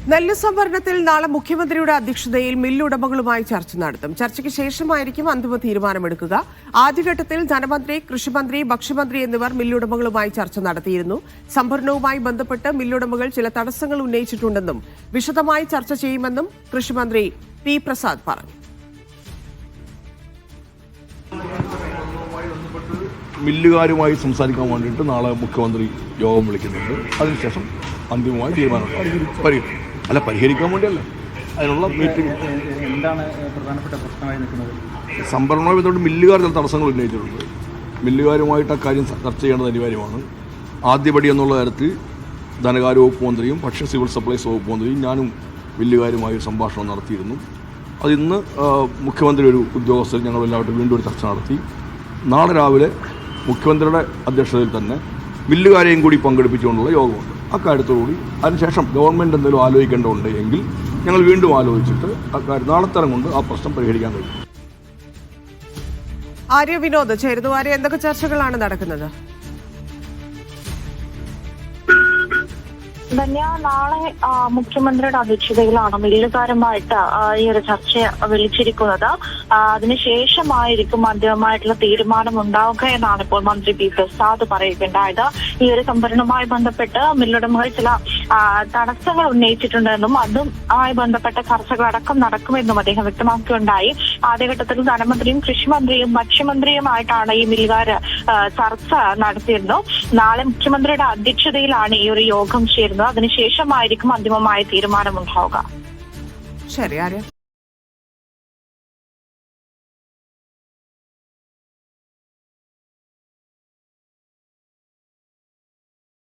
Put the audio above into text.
നെല്ല് സംഭരണത്തിൽ നാളെ മുഖ്യമന്ത്രിയുടെ അധ്യക്ഷതയിൽ മില്ലുടമകളുമായി ചർച്ച നടത്തും. ചർച്ചയ്ക്ക് ശേഷമായിരിക്കും അന്തിമ തീരുമാനമെടുക്കുക. ആദ്യഘട്ടത്തിൽ ധനമന്ത്രി, കൃഷിമന്ത്രി, ഭക്ഷ്യമന്ത്രി എന്നിവർ മില്ലുടമകളുമായി ചർച്ച നടത്തിയിരുന്നു. സംഭരണവുമായി ബന്ധപ്പെട്ട് മില്ലുടമകൾ ചില തടസ്സങ്ങൾ ഉന്നയിച്ചിട്ടുണ്ടെന്നും വിശദമായി ചർച്ച ചെയ്യുമെന്നും കൃഷിമന്ത്രി പി പ്രസാദ് പറഞ്ഞു. മില്ലുകാരുമായി സംസാരിക്കാൻ വേണ്ടിയിട്ട് നാളെ മുഖ്യമന്ത്രി യോഗം വിളിക്കുന്നുണ്ട്. അതിനുശേഷം അന്തിമമായി തീരുമാനം പരിഹരിക്കാൻ വേണ്ടിയല്ല, അതിനുള്ള മീറ്റിംഗ്. എന്താണ് പ്രധാനപ്പെട്ട പ്രശ്നമായി നിൽക്കുന്നത്? സംഭരണവുമായി ബന്ധപ്പെട്ട് മില്ലുകാർ ചില തടസ്സങ്ങൾ ഉന്നയിച്ചിട്ടുണ്ട്. മില്ലുകാരുമായിട്ട് അക്കാര്യം ചർച്ച ചെയ്യേണ്ടത് അനിവാര്യമാണ്. ആദ്യപടി എന്നുള്ള തരത്തിൽ ധനകാര്യ വകുപ്പ് മന്ത്രിയും ഭക്ഷ്യ സിവിൽ സപ്ലൈസ് വകുപ്പ് മന്ത്രിയും ഞാനും മില്ലുകാരുമായി ഒരു സംഭാഷണം നടത്തിയിരുന്നു. അതിന്ന് മുഖ്യമന്ത്രി ഒരു ഉദ്യോഗസ്ഥർ ഞങ്ങളെല്ലാവരും വീണ്ടും ഒരു ചർച്ച നടത്തി. നാളെ രാവിലെ മുഖ്യമന്ത്രിയുടെ അധ്യക്ഷതയിൽ തന്നെ മില്ലുകാരെയും കൂടി പങ്കെടുപ്പിച്ചുകൊണ്ടുള്ള യോഗമുണ്ട്. അക്കാര്യത്തോടുകൂടി അതിനുശേഷം ഗവൺമെൻറ് എന്തെങ്കിലും ആലോചിക്കേണ്ടതുണ്ട് എങ്കിൽ ഞങ്ങൾ വീണ്ടും ആലോചിച്ചിട്ട് അക്കാര്യം നാളെത്തരം കൊണ്ട് ആ പ്രശ്നം പരിഹരിക്കാൻ കഴിയും. ആര്യ വിനോദ് ചേരുന്നു. ആര്യ, എന്തൊക്കെ ചർച്ചകളാണ് നടക്കുന്നത്? ധന്യ, നാളെ മുഖ്യമന്ത്രിയുടെ അധ്യക്ഷതയിലാണ് മില്ലുകാരുമായിട്ട് ഈ ഒരു ചർച്ച വിളിച്ചിരിക്കുന്നത്. അതിനുശേഷമായിരിക്കും അന്തിമമായിട്ടുള്ള തീരുമാനം ഉണ്ടാവുക എന്നാണ് ഇപ്പോൾ മന്ത്രി പി പ്രസാദ് പറയുകയുണ്ടായത്. ഈ ഒരു സംഭരണവുമായി ബന്ധപ്പെട്ട് മില്ലുടമകൾ ചില തടസ്സങ്ങൾ ഉന്നയിച്ചിട്ടുണ്ടെന്നും അതുമായി ബന്ധപ്പെട്ട ചർച്ചകളടക്കം നടക്കുമെന്നും അദ്ദേഹം വ്യക്തമാക്കുകയുണ്ടായി. ആദ്യഘട്ടത്തിൽ ധനമന്ത്രിയും കൃഷിമന്ത്രിയും ഭക്ഷ്യമന്ത്രിയുമായിട്ടാണ് ഈ മില്ലുകാർ ചർച്ച നടത്തിയിരുന്നു. നാളെ മുഖ്യമന്ത്രിയുടെ അധ്യക്ഷതയിലാണ് ഈ ഒരു യോഗം ചേരുന്നത്. അതിനുശേഷമായിരിക്കും അന്തിമമായ തീരുമാനമുണ്ടാവുക. ശരി ആര്യ.